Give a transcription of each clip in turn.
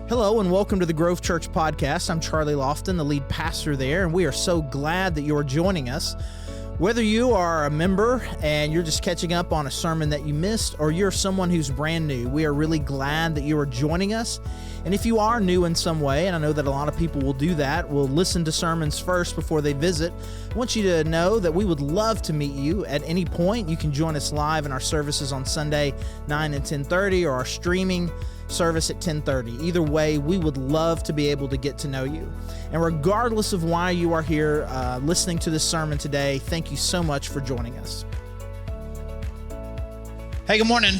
Hello and welcome to the Grove Church Podcast. I'm Charlie Lofton, the lead pastor there, and we are so glad that you're joining us. Whether you are a member and you're just catching up on a sermon that you missed, or you're someone who's brand new, we are really glad that you are joining us. And if you are new in some way, and I know that a lot of people will do that, will listen to sermons first before they visit, I want you to know that we would love to meet you at any point. You can join us live in our services on Sunday, 9 and 10:30, or our streaming service at 10:30. Either way, we would love to be able to get to know you. And regardless of why you are here listening to this sermon today, thank you so much for joining us. Hey, good morning.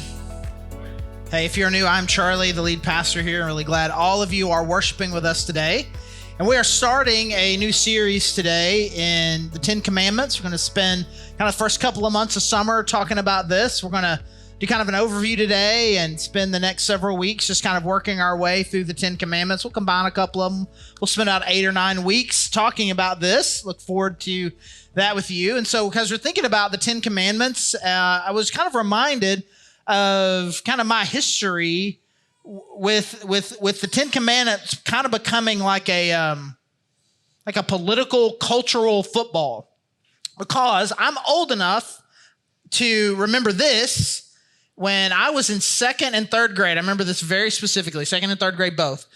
Hey, if you're new, I'm Charlie, the lead pastor here. I'm really glad all of you are worshiping with us today. And we are starting a new series today in the 10 Commandments. We're going to spend kind of the first couple of months of summer talking about this. We're going to do kind of an overview today and spend the next several weeks just kind of working our way through the 10 Commandments. We'll combine a couple of them. We'll spend about 8 or 9 weeks talking about this. Look forward to that with you. And so because we're thinking about the 10 Commandments, I was kind of reminded of kind of my history with the 10 Commandments kind of becoming like a political, cultural football. Because I'm old enough to remember this. When I was in second and third grade, I remember this very specifically, second and third grade both.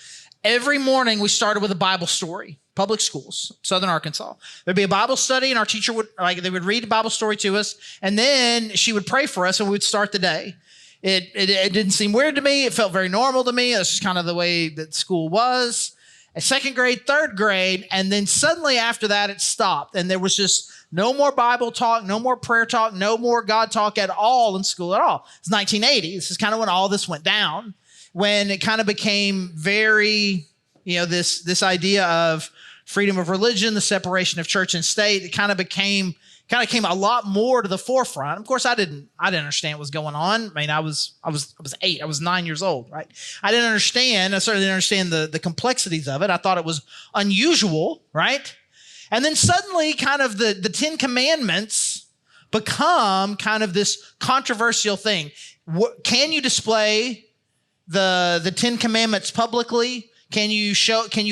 Every morning we started with a Bible story, public schools, Southern Arkansas. There'd be a Bible study and our teacher would read a Bible story to us, and then she would pray for us and we would start the day. It didn't seem weird to me. It felt very normal to me. That's just kind of the way that school was. At second grade, third grade, and then suddenly after that it stopped, and there was just no more Bible talk, no more prayer talk, no more God talk at all in school at all. It's 1980. This is kind of when all this went down, when it kind of became very, this idea of freedom of religion, the separation of church and state. It kind of came a lot more to the forefront. Of course, I didn't understand what was going on. I mean, I was 8. I was 9 years old, right? I didn't understand. I certainly didn't understand the complexities of it. I thought it was unusual, right? And then suddenly kind of the 10 Commandments become kind of this controversial thing. Can you display the 10 Commandments publicly? Can you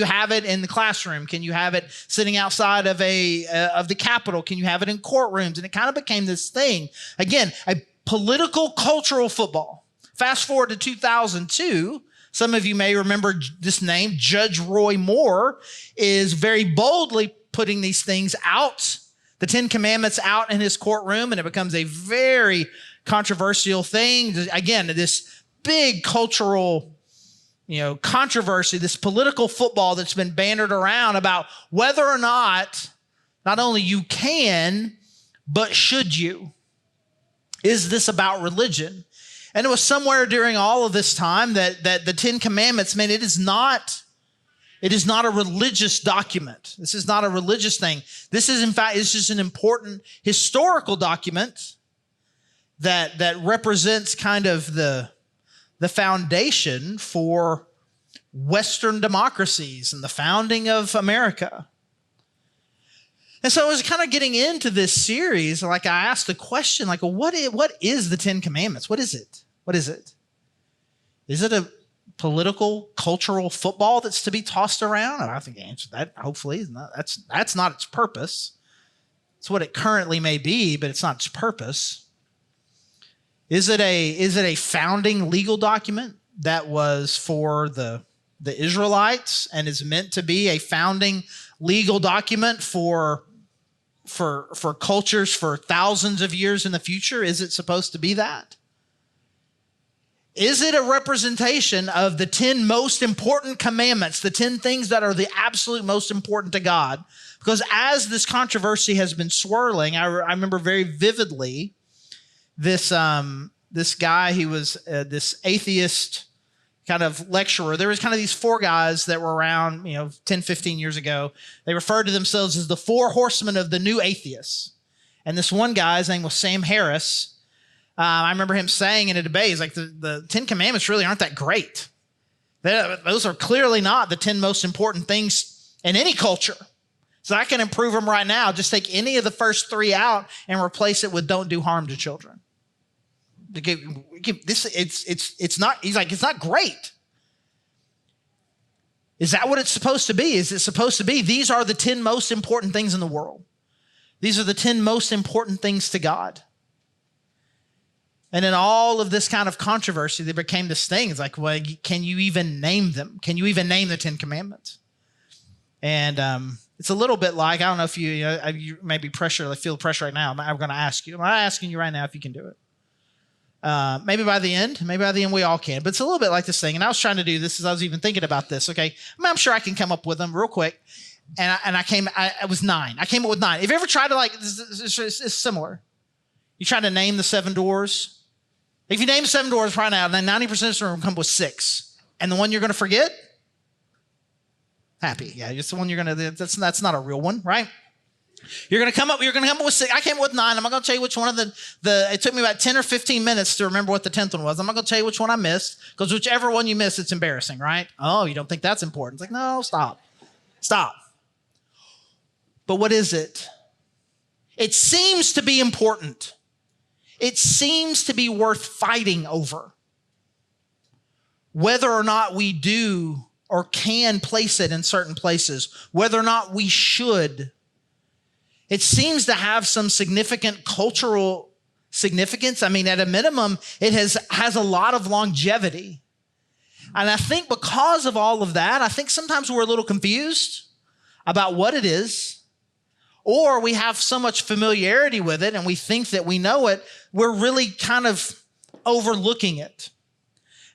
have it in the classroom? Can you have it sitting outside of the Capitol? Can you have it in courtrooms? And it kind of became this thing, again, a political, cultural football. Fast forward to 2002. Some of you may remember this name. Judge Roy Moore is very boldly putting these things out, the 10 Commandments out in his courtroom, and it becomes a very controversial thing. Again, this big cultural controversy, this political football that's been bannered around about whether or not only you can, but should you? Is this about religion? And it was somewhere during all of this time that the 10 Commandments, man, it is not a religious document. This is not a religious thing. This is, in fact, it's just an important historical document that represents kind of the foundation for Western democracies and the founding of America. And so I was kind of getting into this series, like I asked the question, like, what is the 10 Commandments? What is it? What is it? Is it a political, cultural football that's to be tossed around? And I think the answer to that, hopefully, is not. That's not its purpose. It's what it currently may be, but it's not its purpose. Is it a founding legal document that was for the Israelites and is meant to be a founding legal document for cultures for thousands of years in the future? Is it supposed to be that? Is it a representation of the 10 most important commandments, the 10 things that are the absolute most important to God? Because as this controversy has been swirling, I remember very vividly this guy, he was this atheist kind of lecturer. There was kind of these 4 guys that were around, 10, 15 years ago. They referred to themselves as the 4 horsemen of the new atheists. And this one guy, his name was Sam Harris. I remember him saying in a debate, he's like, the 10 Commandments really aren't that great. Those are clearly not the 10 most important things in any culture. So I can improve them right now. Just take any of the first 3 out and replace it with don't do harm to children. It's not great. Is that what it's supposed to be? Is it supposed to be, these are the 10 most important things in the world? These are the 10 most important things to God. And in all of this kind of controversy, there became this thing. It's like, well, can you even name them? Can you even name the 10 commandments? And it's a little bit like, I don't know if you maybe feel the pressure right now. I'm going to ask you. I'm not asking you right now if you can do it. Maybe by the end we all can. But it's a little bit like this thing. And I was trying to do this as I was even thinking about this. Okay, I'm sure I can come up with them real quick. And I was 9. I came up with 9. Have you ever tried to it's similar. You try to name the 7 doors. If you name 7 doors right now, then 90% of them will come with 6. And the one you're going to forget? Happy. Yeah, it's the one you're going to, that's not a real one, right? You're going to come up with 6. I came up with 9. I'm not going to tell you which one of it took me about 10 or 15 minutes to remember what the 10th one was. I'm not going to tell you which one I missed, because whichever one you miss, it's embarrassing, right? Oh, you don't think that's important? It's like, no, stop. But what is it? It seems to be important. It seems to be worth fighting over. Whether or not we do or can place it in certain places, whether or not we should. It seems to have some significant cultural significance. I mean, at a minimum, it has a lot of longevity. And I think because of all of that, I think sometimes we're a little confused about what it is. Or we have so much familiarity with it and we think that we know it, we're really kind of overlooking it.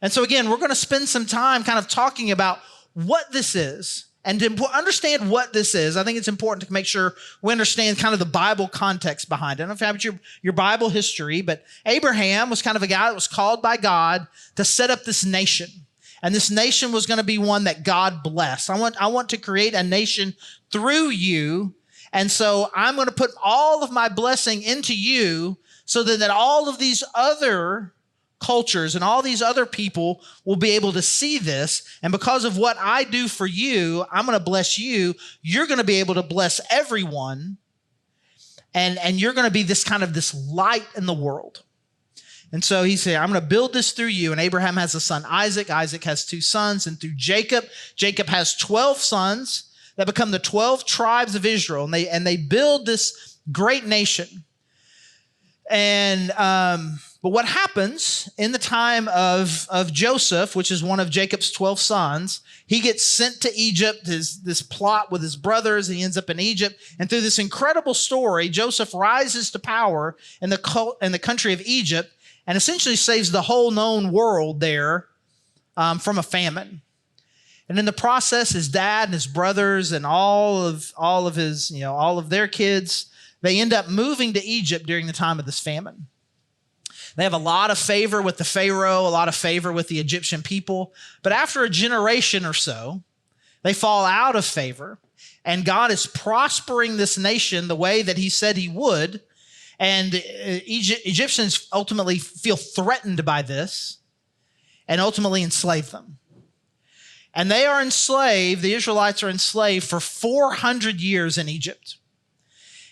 And so again, we're going to spend some time kind of talking about what this is. And to understand what this is, I think it's important to make sure we understand kind of the Bible context behind it. I don't know if you have your Bible history, but Abraham was kind of a guy that was called by God to set up this nation. And this nation was going to be one that God blessed. I want to create a nation through you. And so I'm going to put all of my blessing into you so that all of these other cultures and all these other people will be able to see this. And because of what I do for you, I'm going to bless you. You're going to be able to bless everyone. And you're going to be this light in the world. And so he said, I'm going to build this through you. And Abraham has a son, Isaac. Isaac has 2 sons. And through Jacob has 12 sons that become the 12 tribes of Israel. And they build this great nation. And but what happens in the time of Joseph, which is one of Jacob's 12 sons, he gets sent to Egypt, this plot with his brothers, and he ends up in Egypt. And through this incredible story, Joseph rises to power in the country of Egypt and essentially saves the whole known world there from a famine. And in the process, his dad and his brothers and all of their kids, they end up moving to Egypt during the time of this famine. They have a lot of favor with the Pharaoh, a lot of favor with the Egyptian people. But after a generation or so, they fall out of favor. And God is prospering this nation the way that he said he would. And Egyptians ultimately feel threatened by this and ultimately enslave them. And they are enslaved, the Israelites are enslaved for 400 years in Egypt.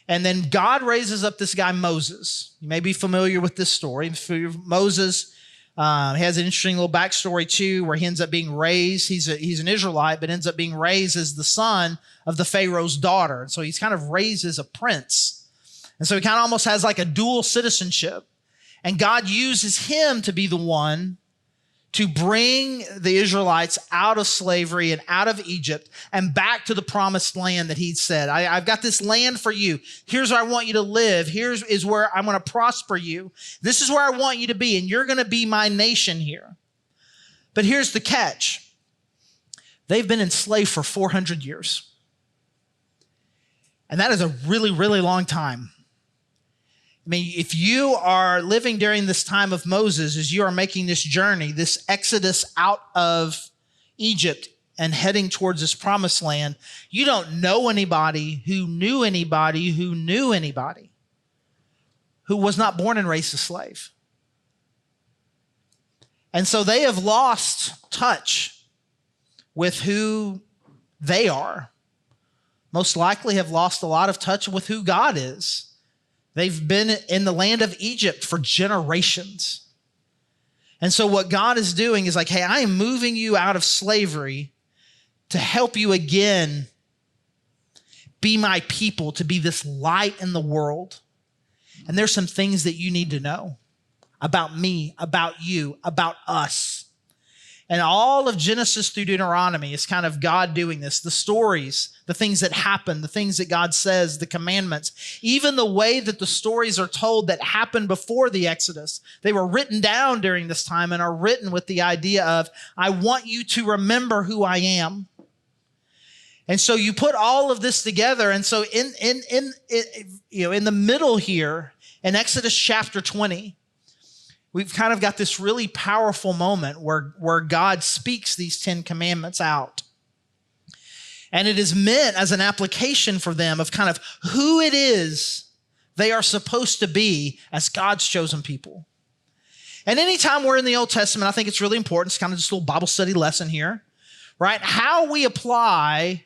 And then God raises up this guy, Moses. You may be familiar with this story. Moses has an interesting little backstory too, where he ends up being raised. He's an Israelite, but ends up being raised as the son of the Pharaoh's daughter. So he's kind of raised as a prince. And so he kind of almost has like a dual citizenship. And God uses him to be the one to bring the Israelites out of slavery and out of Egypt and back to the promised land that he'd said, I've got this land for you. Here's where I want you to live. Here's where I'm going to prosper you. This is where I want you to be, and you're going to be my nation here. But here's the catch. They've been enslaved for 400 years. And that is a really, really long time. I mean, if you are living during this time of Moses, as you are making this journey, this exodus out of Egypt and heading towards this promised land, you don't know anybody who knew anybody who knew anybody who was not born and raised a slave. And so they have lost touch with who they are. Most likely have lost a lot of touch with who God is. They've been in the land of Egypt for generations. And so what God is doing is like, hey, I am moving you out of slavery to help you again be my people, to be this light in the world. And there's some things that you need to know about me, about you, about us. And all of Genesis through Deuteronomy is kind of God doing this. The stories, the things that happen, the things that God says, the commandments, even the way that the stories are told that happened before the Exodus. They were written down during this time and are written with the idea of, I want you to remember who I am. And so you put all of this together. And so in the middle here, in Exodus chapter 20, we've kind of got this really powerful moment where God speaks these 10 commandments out. And it is meant as an application for them of kind of who it is they are supposed to be as God's chosen people. And anytime we're in the Old Testament, I think it's really important. It's kind of just a little Bible study lesson here, right? How we apply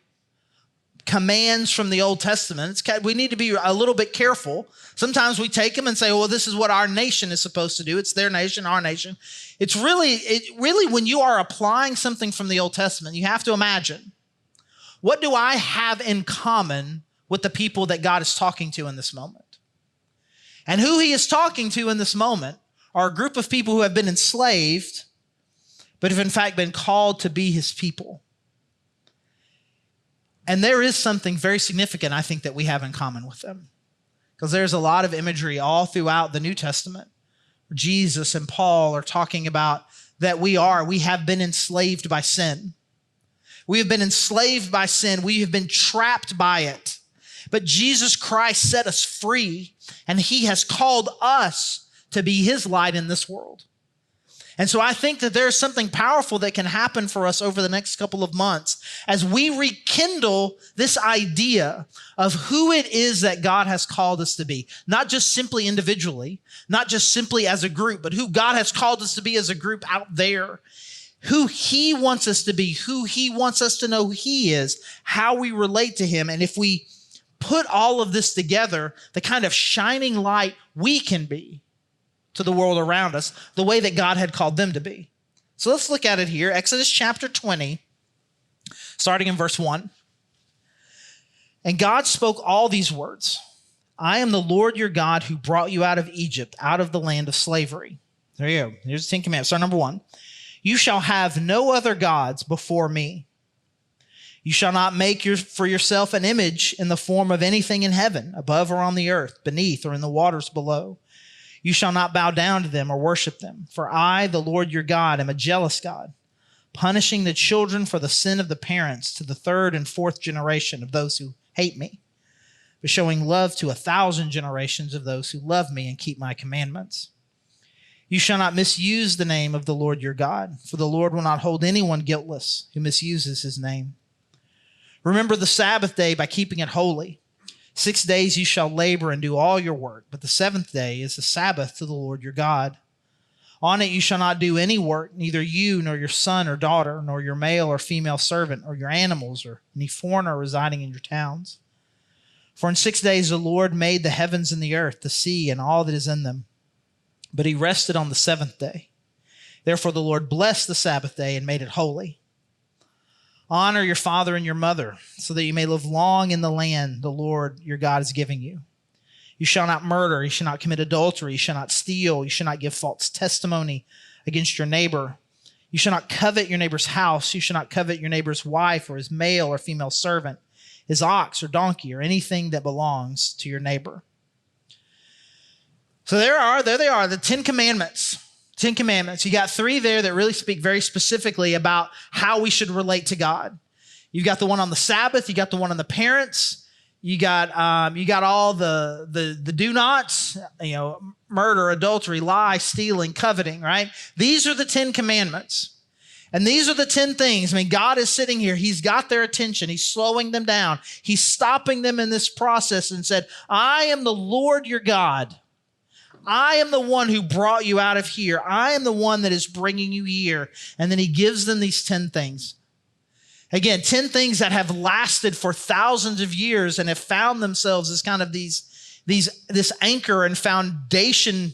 commands from the Old Testament, we need to be a little bit careful. Sometimes we take them and say, well, this is what our nation is supposed to do. It's their nation, our nation. It's really when you are applying something from the Old Testament, you have to imagine, what do I have in common with the people that God is talking to in this moment? And who he is talking to in this moment are a group of people who have been enslaved, but have in fact been called to be his people. And there is something very significant, I think, that we have in common with them. Because there's a lot of imagery all throughout the New Testament. Jesus and Paul are talking about that we have been enslaved by sin. We have been enslaved by sin. We have been trapped by it. But Jesus Christ set us free, and he has called us to be his light in this world. And so I think that there's something powerful that can happen for us over the next couple of months as we rekindle this idea of who it is that God has called us to be. Not just simply individually, not just simply as a group, but who God has called us to be as a group out there. Who he wants us to be, who he wants us to know who he is, how we relate to him. And if we put all of this together, the kind of shining light we can be to the world around us, the way that God had called them to be. So let's look at it here. Exodus chapter 20, starting in verse 1. And God spoke all these words. I am the Lord your God who brought you out of Egypt, out of the land of slavery. There you go. Here's the 10 commandments. Start number 1. You shall have no other gods before me. You shall not make for yourself an image in the form of anything in heaven, above or on the earth, beneath or in the waters below. You shall not bow down to them or worship them. For I, the Lord your God, am a jealous God, punishing the children for the sin of the parents to the 3rd and 4th generation of those who hate me, but showing love to 1,000 generations of those who love me and keep my commandments. You shall not misuse the name of the Lord your God, for the Lord will not hold anyone guiltless who misuses his name. Remember the Sabbath day by keeping it holy. 6 days you shall labor and do all your work, but the 7th day is the Sabbath to the Lord your God. On it you shall not do any work, neither you nor your son or daughter, nor your male or female servant, or your animals, or any foreigner residing in your towns. For in 6 days the Lord made the heavens and the earth, the sea, and all that is in them. But he rested on the 7th day. Therefore the Lord blessed the Sabbath day and made it holy. Honor your father and your mother, so that you may live long in the land the Lord your God is giving you. You shall not murder, you shall not commit adultery, you shall not steal, you shall not give false testimony against your neighbor. You shall not covet your neighbor's house, you shall not covet your neighbor's wife or his male or female servant, his ox or donkey, or anything that belongs to your neighbor. So there they are, the 10 commandments. 10 commandments. You got 3 there that really speak very specifically about how we should relate to God. You've got the one on the Sabbath. You got the one on the parents. You got all the do nots, murder, adultery, lie, stealing, coveting, right? These are the 10 commandments. And these are the 10 things. I mean, God is sitting here. He's got their attention. He's slowing them down. He's stopping them in this process and said, I am the Lord your God. I am the one who brought you out of here. I am the one that is bringing you here. And then he gives them these 10 things. Again, 10 things that have lasted for thousands of years and have found themselves as kind of this anchor and foundational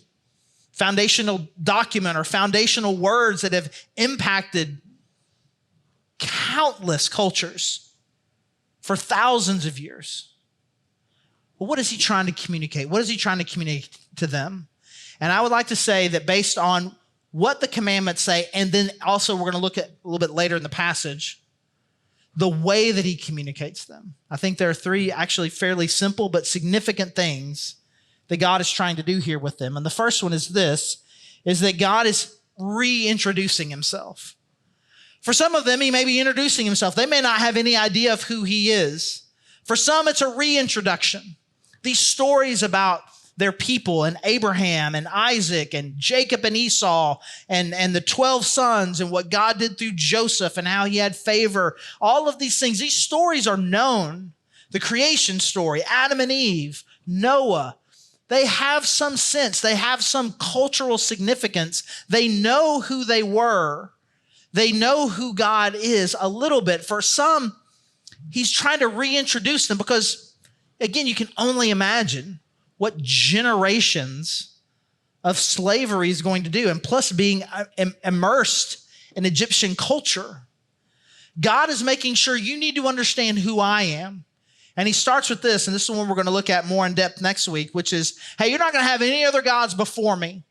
document or foundational words that have impacted countless cultures for thousands of years. Well, what is he trying to communicate? What is he trying to communicate to them? And I would like to say that based on what the commandments say, and then also we're going to look at a little bit later in the passage, the way that he communicates them. I think there are three actually fairly simple but significant things that God is trying to do here with them. And the first one is this, is that God is reintroducing himself. For some of them, he may be introducing himself. They may not have any idea of who he is. For some, it's a reintroduction. These stories about their people and Abraham and Isaac and Jacob and Esau and the 12 sons and what God did through Joseph and how he had favor. All of these things, these stories are known. The creation story, Adam and Eve, Noah, they have some sense. They have some cultural significance. They know who they were. They know who God is a little bit. For some, he's trying to reintroduce them because, again, you can only imagine what generations of slavery is going to do, and plus being immersed in Egyptian culture. God is making sure you need to understand who I am. And he starts with this, and this is the one we're going to look at more in depth next week, which is, hey, you're not going to have any other gods before me.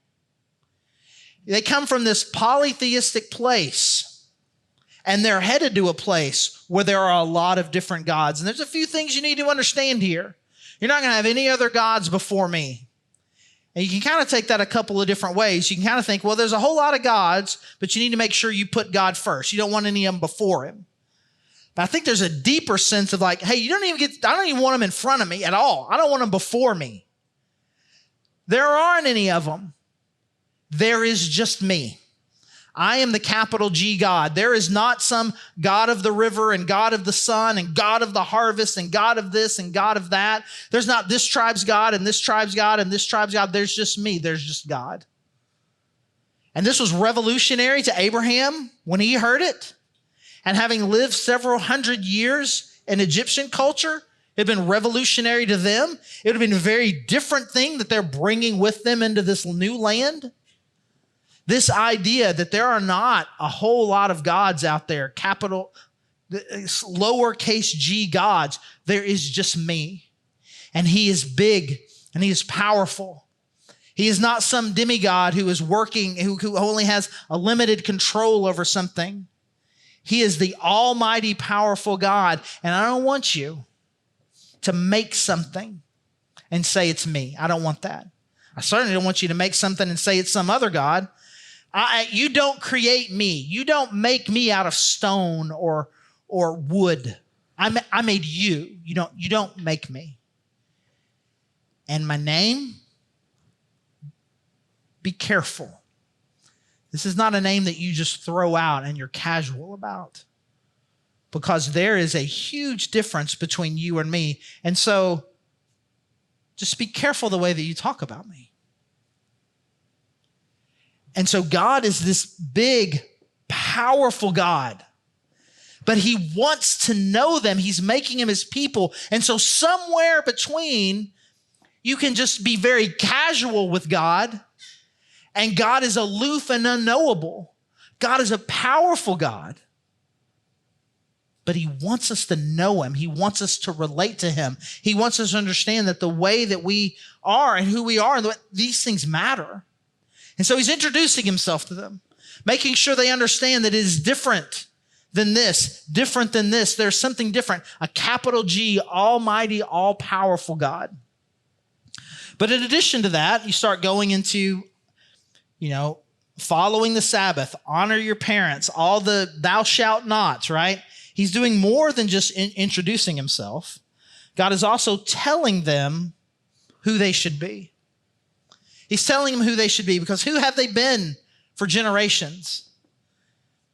They come from this polytheistic place, and they're headed to a place where there are a lot of different gods. And there's a few things you need to understand here. You're not going to have any other gods before me. And you can kind of take that a couple of different ways. You can kind of think, well, there's a whole lot of gods, but you need to make sure you put God first. You don't want any of them before him. But I think there's a deeper sense of like, hey, I don't even want them in front of me at all. I don't want them before me. There aren't any of them. There is just me. I am the capital G God. There is not some God of the river and God of the sun and God of the harvest and God of this and God of that. There's not this tribe's God and this tribe's God and this tribe's God. There's just me. There's just God. And this was revolutionary to Abraham when he heard it. And having lived several hundred years in Egyptian culture, it had been revolutionary to them. It would have been a very different thing that they're bringing with them into this new land. This idea that there are not a whole lot of gods out there, capital, lowercase g gods. There is just me. And he is big and he is powerful. He is not some demigod who is working, who only has a limited control over something. He is the almighty, powerful God. And I don't want you to make something and say it's me. I don't want that. I certainly don't want you to make something and say it's some other God. You don't create me. You don't make me out of stone or wood. I made you. You don't make me. And my name, be careful. This is not a name that you just throw out and you're casual about, because there is a huge difference between you and me. And so just be careful the way that you talk about me. And so God is this big, powerful God, but he wants to know them. He's making them his people. And so somewhere between, you can just be very casual with God, and God is aloof and unknowable. God is a powerful God, but he wants us to know him. He wants us to relate to him. He wants us to understand that the way that we are and who we are, these things matter. And so he's introducing himself to them, making sure they understand that it is different than this, different than this. There's something different, a capital G, almighty, all-powerful God. But in addition to that, you start going into, following the Sabbath, honor your parents, all the thou shalt nots, right? He's doing more than just introducing himself. God is also telling them who they should be. He's telling them who they should be, because who have they been for generations?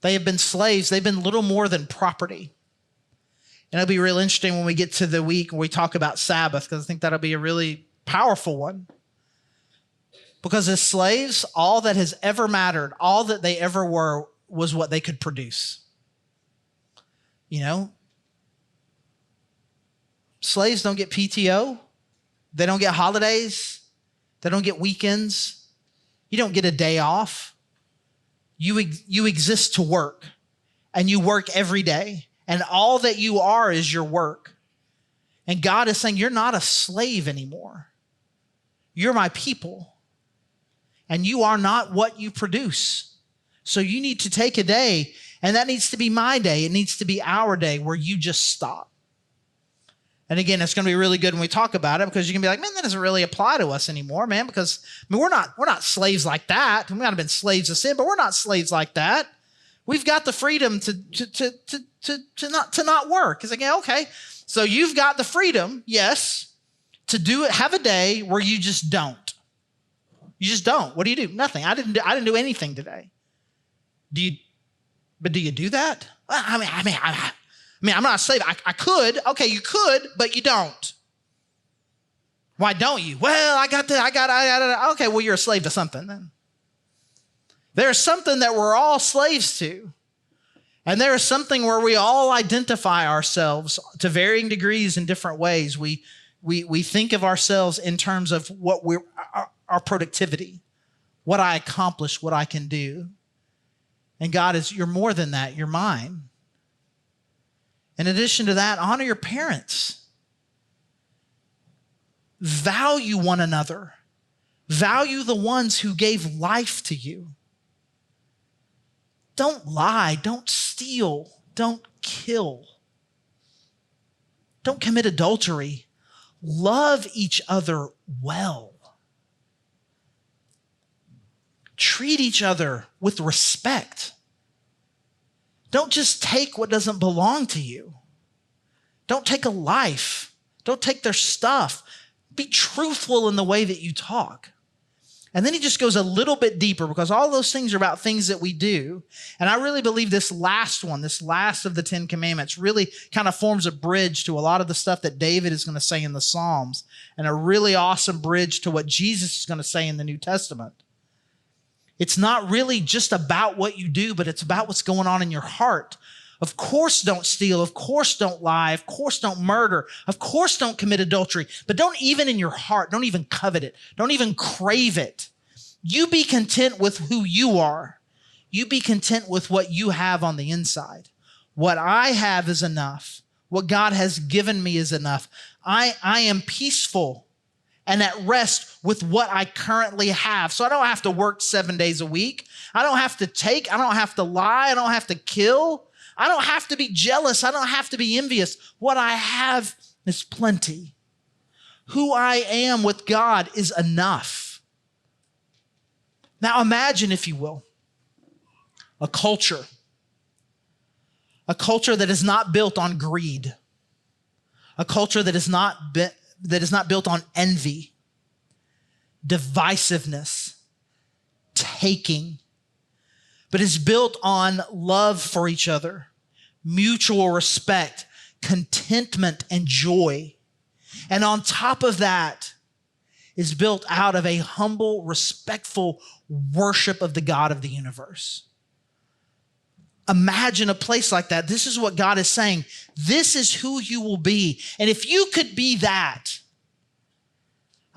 They have been slaves. They've been little more than property. And it'll be real interesting when we get to the week when we talk about Sabbath, because I think that'll be a really powerful one. Because as slaves, all that has ever mattered, all that they ever were, was what they could produce. Slaves don't get PTO. They don't get holidays. They don't get weekends. You don't get a day off. You exist to work. and you work every day, and all that you are is your work. And God is saying, you're not a slave anymore. You're my people. And you are not what you produce. So you need to take a day, and that needs to be my day. It needs to be our day where you just stop. And again, it's going to be really good when we talk about it, because you can be like, man, that doesn't really apply to us anymore, man, because we're not slaves like that. We might have been slaves of sin, but we're not slaves like that. We've got the freedom to not work. It's like, yeah, okay. So you've got the freedom, yes, to do it, have a day where you just don't. You just don't. What do you do? Nothing. I didn't do anything today. Do you do that? I mean, I'm not a slave. I could. Okay, you could, but you don't. Why don't you? Well, I got. Okay, well, you're a slave to something then. There's something that we're all slaves to. And there is something where we all identify ourselves to varying degrees in different ways. We think of ourselves in terms of what our productivity, what I accomplish, what I can do. And God is, you're more than that. You're mine. In addition to that, honor your parents. Value one another. Value the ones who gave life to you. Don't lie. Don't steal. Don't kill. Don't commit adultery. Love each other well. Treat each other with respect. Don't just take what doesn't belong to you. Don't take a life. Don't take their stuff. Be truthful in the way that you talk. And then he just goes a little bit deeper, because all those things are about things that we do. And I really believe this last one, this last of the 10 Commandments, really kind of forms a bridge to a lot of the stuff that David is going to say in the Psalms, and a really awesome bridge to what Jesus is going to say in the New Testament. It's not really just about what you do, but it's about what's going on in your heart. Of course, don't steal. Of course, don't lie. Of course, don't murder. Of course, don't commit adultery. But don't even in your heart, don't even covet it. Don't even crave it. You be content with who you are. You be content with what you have on the inside. What I have is enough. What God has given me is enough. I am peaceful and at rest with what I currently have. So I don't have to work 7 days a week. I don't have to take. I don't have to lie. I don't have to kill. I don't have to be jealous. I don't have to be envious. What I have is plenty. Who I am with God is enough. Now imagine, if you will, a culture that is not built on greed, a culture that is not built on envy, divisiveness, taking, but is built on love for each other, mutual respect, contentment, and joy. And on top of that is built out of a humble, respectful worship of the God of the universe. Imagine a place like that. This is what God is saying. This is who you will be. And if you could be that,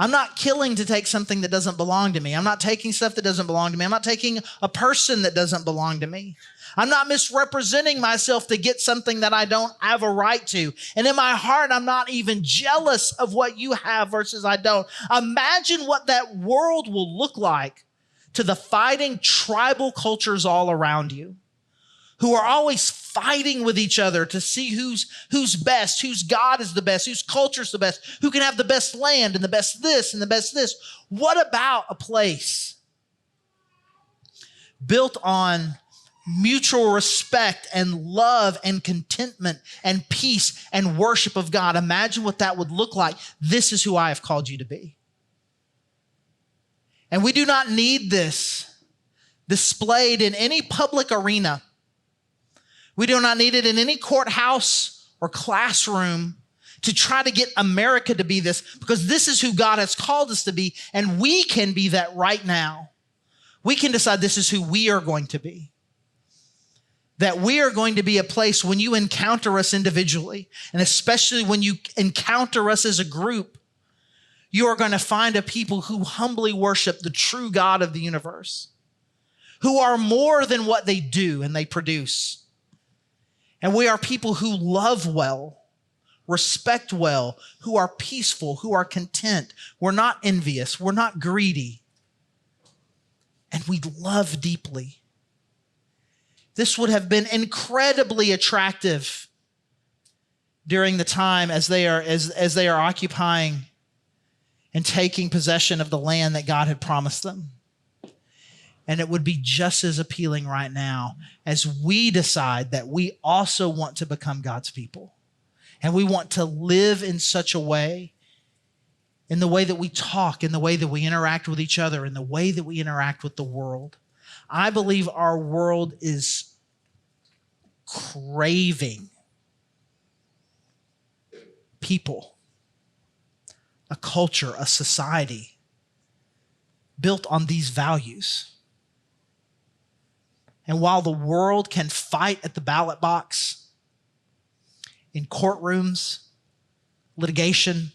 I'm not killing to take something that doesn't belong to me. I'm not taking stuff that doesn't belong to me. I'm not taking a person that doesn't belong to me. I'm not misrepresenting myself to get something that I don't have a right to. And in my heart, I'm not even jealous of what you have versus I don't. Imagine what that world will look like to the fighting tribal cultures all around you, who are always fighting with each other to see who's best, whose God is the best, whose culture is the best, who can have the best land and the best this and the best this. What about a place built on mutual respect and love and contentment and peace and worship of God? Imagine what that would look like. This is who I have called you to be. And we do not need this displayed in any public arena. We do not need it in any courthouse or classroom to try to get America to be this, because this is who God has called us to be, and we can be that right now. We can decide this is who we are going to be. That we are going to be a place when you encounter us individually, and especially when you encounter us as a group, you are going to find a people who humbly worship the true God of the universe, who are more than what they do and they produce. And we are people who love well, respect well, who are peaceful, who are content. We're not envious. We're not greedy. And we love deeply. This would have been incredibly attractive during the time as they are occupying and taking possession of the land that God had promised them. And it would be just as appealing right now as we decide that we also want to become God's people. And we want to live in such a way, in the way that we talk, in the way that we interact with each other, in the way that we interact with the world. I believe our world is craving people, a culture, a society built on these values. And while the world can fight at the ballot box, in courtrooms, litigation,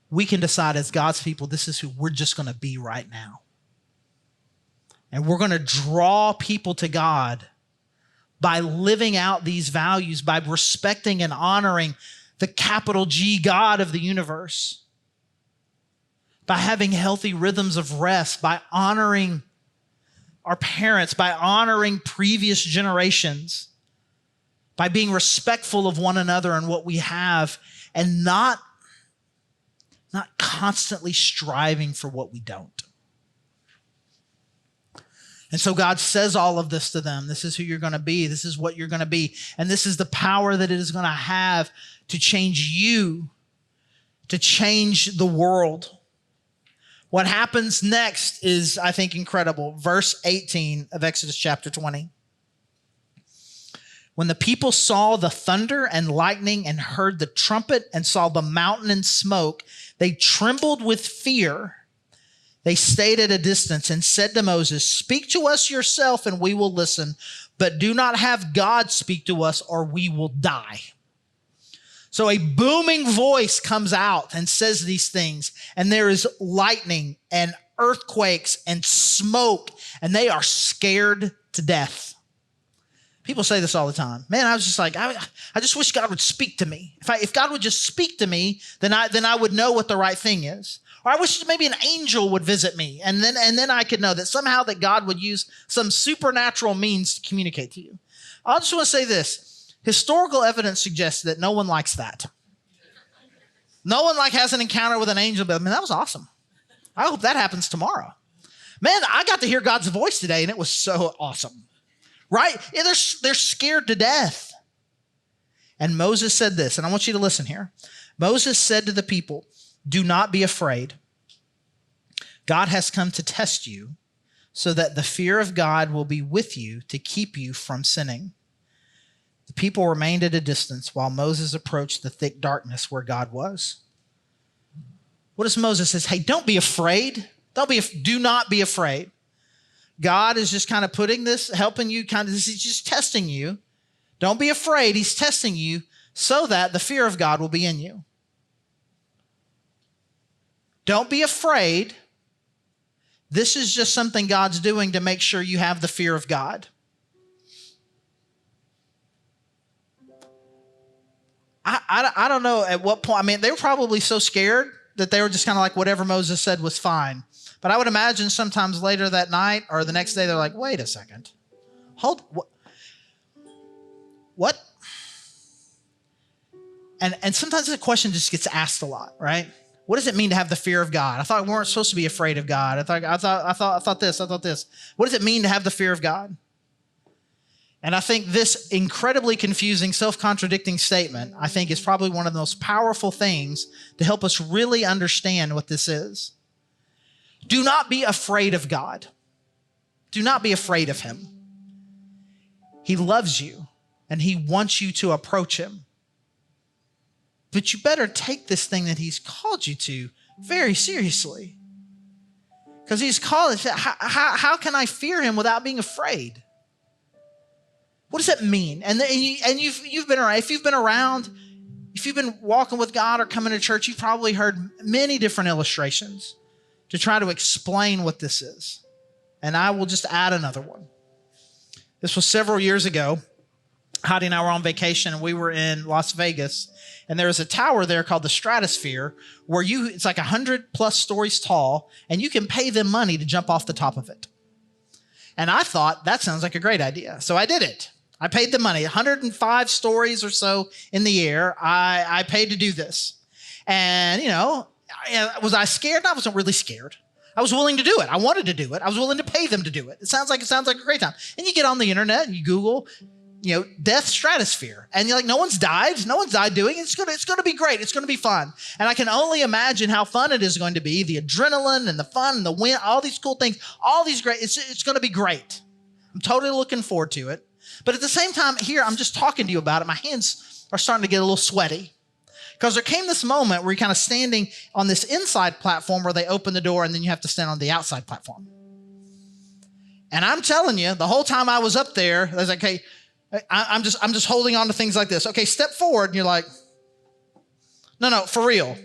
we can decide as God's people, this is who we're just going to be right now. And we're going to draw people to God by living out these values, by respecting and honoring the capital G God of the universe, by having healthy rhythms of rest, by honoring our parents, by honoring previous generations, by being respectful of one another and what we have, and not constantly striving for what we don't. And so God says all of this to them. This is who you're going to be. This is what you're going to be. And this is the power that it is going to have to change you, to change the world. What happens next is, I think, incredible. Verse 18 of Exodus chapter 20. When the people saw the thunder and lightning and heard the trumpet and saw the mountain in smoke, they trembled with fear. They stayed at a distance and said to Moses, "Speak to us yourself and we will listen, but do not have God speak to us or we will die." So a booming voice comes out and says these things, and there is lightning and earthquakes and smoke, and they are scared to death. People say this all the time. Man, I was just like, I just wish God would speak to me. If God would just speak to me, then I would know what the right thing is. Or I wish maybe an angel would visit me, and then I could know that somehow that God would use some supernatural means to communicate to you. I just want to say this. Historical evidence suggests that no one likes that. No one has an encounter with an angel, but that was awesome. I hope that happens tomorrow. Man, I got to hear God's voice today, and it was so awesome. Right? Yeah, they're scared to death. And Moses said this, and I want you to listen here. Moses said to the people, "Do not be afraid. God has come to test you so that the fear of God will be with you to keep you from sinning." The people remained at a distance while Moses approached the thick darkness where God was. What does Moses say? Hey, don't be afraid. Do not be afraid. God is just kind of putting this, helping you he's just testing you. Don't be afraid. He's testing you so that the fear of God will be in you. Don't be afraid. This is just something God's doing to make sure you have the fear of God. I don't know at what point. They were probably so scared that they were just kind of like whatever Moses said was fine. But I would imagine sometimes later that night or the next day, they're like, wait a second. What? And sometimes the question just gets asked a lot, right? What does it mean to have the fear of God? I thought we weren't supposed to be afraid of God. I thought this. What does it mean to have the fear of God? And I think this incredibly confusing, self-contradicting statement, I think, is probably one of the most powerful things to help us really understand what this is. Do not be afraid of God. Do not be afraid of him. He loves you, and he wants you to approach him. But you better take this thing that he's called you to very seriously. Because he's called it. How can I fear him without being afraid? What does that mean? And you've been around. If you've been around, if you've been walking with God or coming to church, you've probably heard many different illustrations to try to explain what this is. And I will just add another one. This was several years ago. Heidi and I were on vacation, and we were in Las Vegas, and there was a tower there called the Stratosphere where it's like 100 plus stories tall, and you can pay them money to jump off the top of it. And I thought, that sounds like a great idea. So I did it. I paid the money, 105 stories or so in the air. I paid to do this. And, was I scared? I wasn't really scared. I was willing to do it. I wanted to do it. I was willing to pay them to do it. It sounds like a great time. And you get on the internet and you Google, death stratosphere. And you're like, no one's died. No one's died doing it. It's going to be great. It's going to be fun. And I can only imagine how fun it is going to be. The adrenaline and the fun and the wind, all these cool things, all these great, it's going to be great. I'm totally looking forward to it. But at the same time here, I'm just talking to you about it. My hands are starting to get a little sweaty. Because there came this moment where you're kind of standing on this inside platform where they open the door and then you have to stand on the outside platform. And I'm telling you, the whole time I was up there, I was like, hey, I'm just holding on to things like this. Okay, step forward. And you're like, no, for real.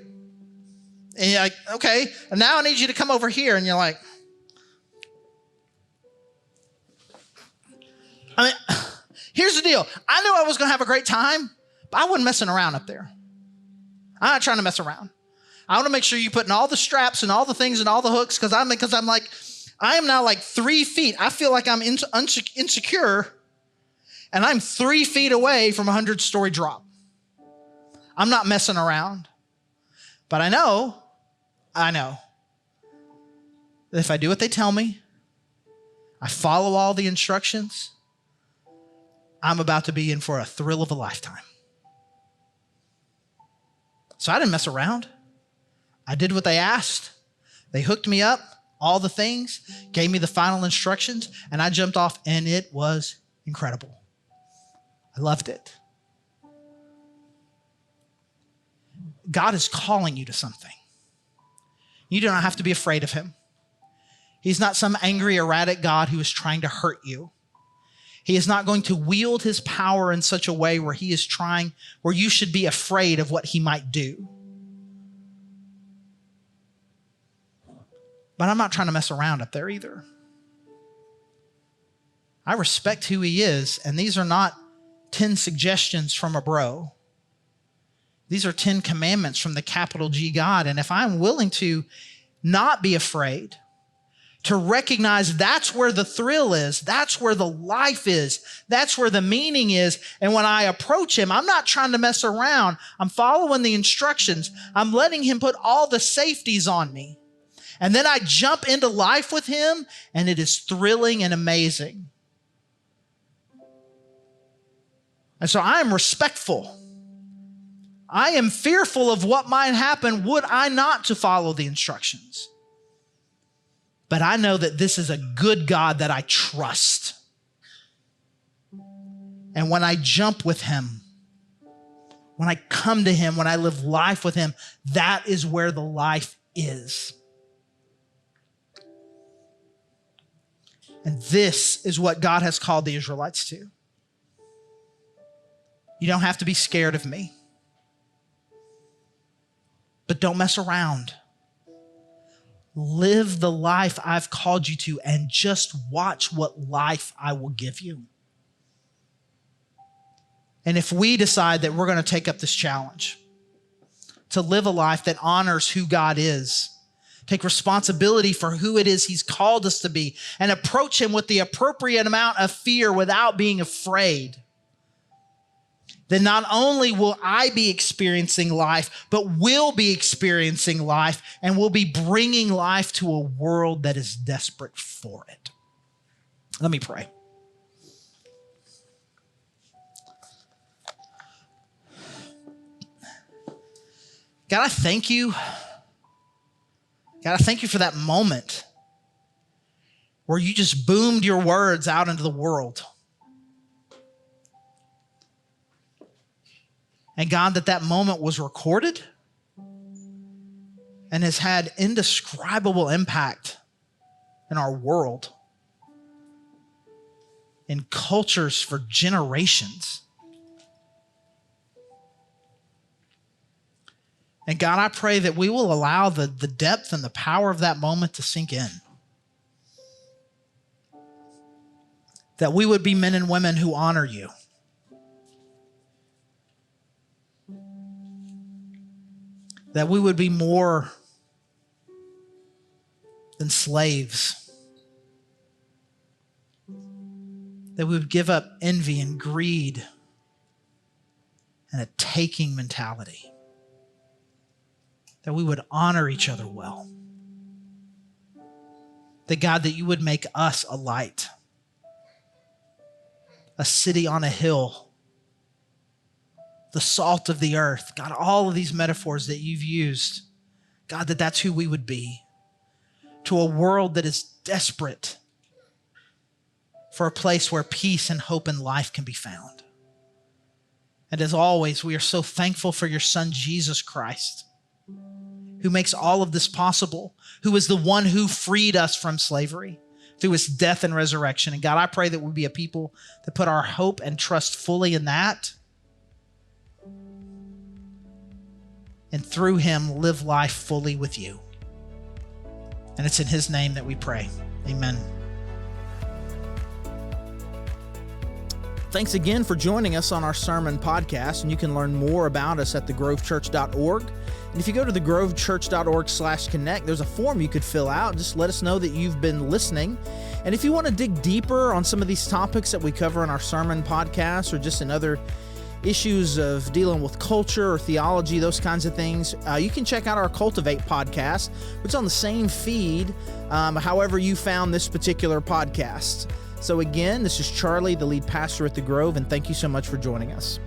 And you're like, okay, and now I need you to come over here. And you're like, here's the deal. I knew I was going to have a great time, but I wasn't messing around up there. I'm not trying to mess around. I want to make sure you're putting all the straps and all the things and all the hooks because I am now like 3 feet. I feel like I'm insecure, and I'm 3 feet away from a 100-story drop. I'm not messing around. But I know that if I do what they tell me, I follow all the instructions, I'm about to be in for a thrill of a lifetime. So I didn't mess around. I did what they asked. They hooked me up, all the things, gave me the final instructions, and I jumped off, and it was incredible. I loved it. God is calling you to something. You do not have to be afraid of him. He's not some angry, erratic God who is trying to hurt you. He is not going to wield his power in such a way where you should be afraid of what he might do. But I'm not trying to mess around up there either. I respect who he is, and these are not 10 suggestions from a bro. These are 10 commandments from the capital G God. And if I'm willing to not be afraid, to recognize that's where the thrill is, that's where the life is, that's where the meaning is. And when I approach him, I'm not trying to mess around. I'm following the instructions. I'm letting him put all the safeties on me. And then I jump into life with him, and it is thrilling and amazing. And so I am respectful. I am fearful of what might happen would I not to follow the instructions. But I know that this is a good God that I trust. And when I jump with him, when I come to him, when I live life with him, that is where the life is. And this is what God has called the Israelites to. You don't have to be scared of me. But don't mess around. Live the life I've called you to and just watch what life I will give you. And if we decide that we're going to take up this challenge to live a life that honors who God is, take responsibility for who it is he's called us to be, and approach him with the appropriate amount of fear without being afraid, then not only will I be experiencing life, but we'll be experiencing life, and we'll be bringing life to a world that is desperate for it. Let me pray. God, I thank you. God, I thank you for that moment where you just boomed your words out into the world. And God, that moment was recorded and has had indescribable impact in our world, in cultures for generations. And God, I pray that we will allow the depth and the power of that moment to sink in. That we would be men and women who honor you. that we would be more than slaves, that we would give up envy and greed and a taking mentality, that we would honor each other well, that God, that you would make us a light, a city on a hill, the salt of the earth. God, all of these metaphors that you've used, God, that's who we would be to a world that is desperate for a place where peace and hope and life can be found. And as always, we are so thankful for your Son, Jesus Christ, who makes all of this possible, who is the one who freed us from slavery through his death and resurrection. And God, I pray that we be a people that put our hope and trust fully in that, and through him live life fully with you. And it's in his name that we pray. Amen. Thanks again for joining us on our sermon podcast, and you can learn more about us at thegrovechurch.org. And if you go to thegrovechurch.org/connect, there's a form you could fill out. Just let us know that you've been listening. And if you want to dig deeper on some of these topics that we cover in our sermon podcast, or just in other issues of dealing with culture or theology, those kinds of things, you can check out our Cultivate podcast, which is on the same feed, however you found this particular podcast. So again, this is Charlie, the lead pastor at The Grove, and thank you so much for joining us.